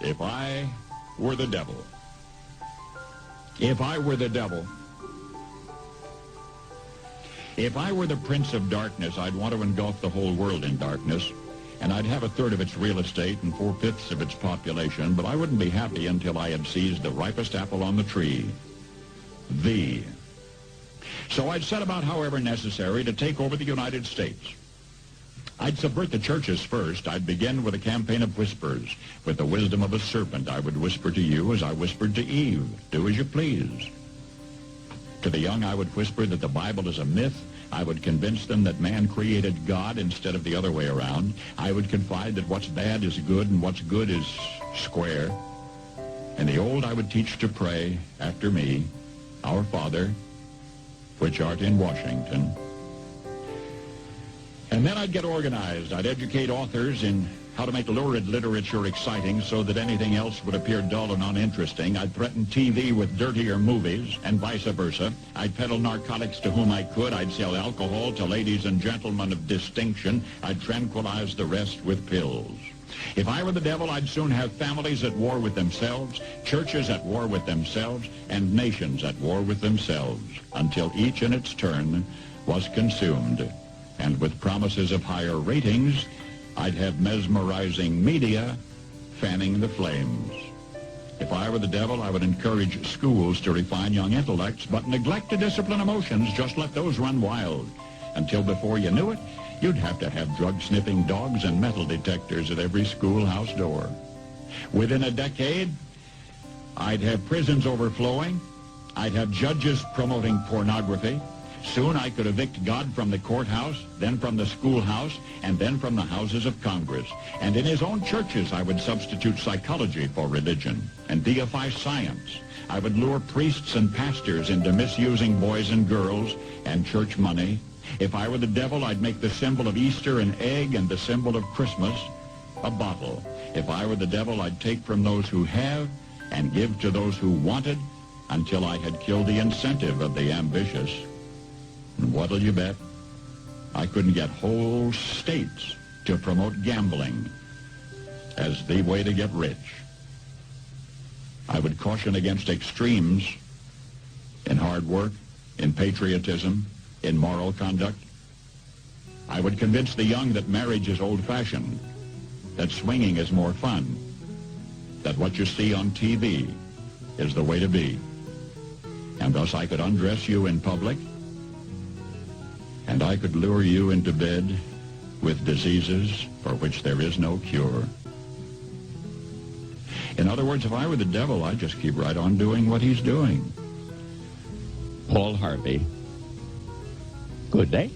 If I were the devil. If I were the devil. If I were the prince of darkness, I'd want to engulf the whole world in darkness, and I'd have a third of its real estate and 4/5 of its population, but I wouldn't be happy until I had seized the ripest apple on the tree. Thee. So I'd set about, however necessary, to take over the United States. I'd subvert the churches first. I'd begin with a campaign of whispers. With the wisdom of a serpent, I would whisper to you as I whispered to Eve, do as you please. To the young, I would whisper that the Bible is a myth. I would convince them that man created God instead of the other way around. I would confide that what's bad is good and what's good is square. And the old, I would teach to pray after me, Our Father, which art in Washington. And then I'd get organized. I'd educate authors in how to make lurid literature exciting so that anything else would appear dull and uninteresting. I'd threaten TV with dirtier movies and vice versa. I'd peddle narcotics to whom I could. I'd sell alcohol to ladies and gentlemen of distinction. I'd tranquilize the rest with pills. If I were the devil, I'd soon have families at war with themselves, churches at war with themselves, and nations at war with themselves, until each in its turn was consumed. And with promises of higher ratings, I'd have mesmerizing media fanning the flames. If I were the devil, I would encourage schools to refine young intellects, but neglect to discipline emotions. Just let those run wild. Until before you knew it, you'd have to have drug-sniffing dogs and metal detectors at every schoolhouse door. Within a decade, I'd have prisons overflowing. I'd have judges promoting pornography. Soon I could evict God from the courthouse, then from the schoolhouse, and then from the houses of Congress. And in his own churches, I would substitute psychology for religion and deify science. I would lure priests and pastors into misusing boys and girls and church money. If I were the devil, I'd make the symbol of Easter an egg and the symbol of Christmas a bottle. If I were the devil, I'd take from those who have and give to those who wanted until I had killed the incentive of the ambitious. And what'll you bet? I couldn't get whole states to promote gambling as the way to get rich. I would caution against extremes in hard work, in patriotism, in moral conduct. I would convince the young that marriage is old-fashioned, that swinging is more fun, that what you see on TV is the way to be. And thus I could undress you in public, and I could lure you into bed with diseases for which there is no cure. In other words, if I were the devil, I'd just keep right on doing what he's doing. Paul Harvey. Good day.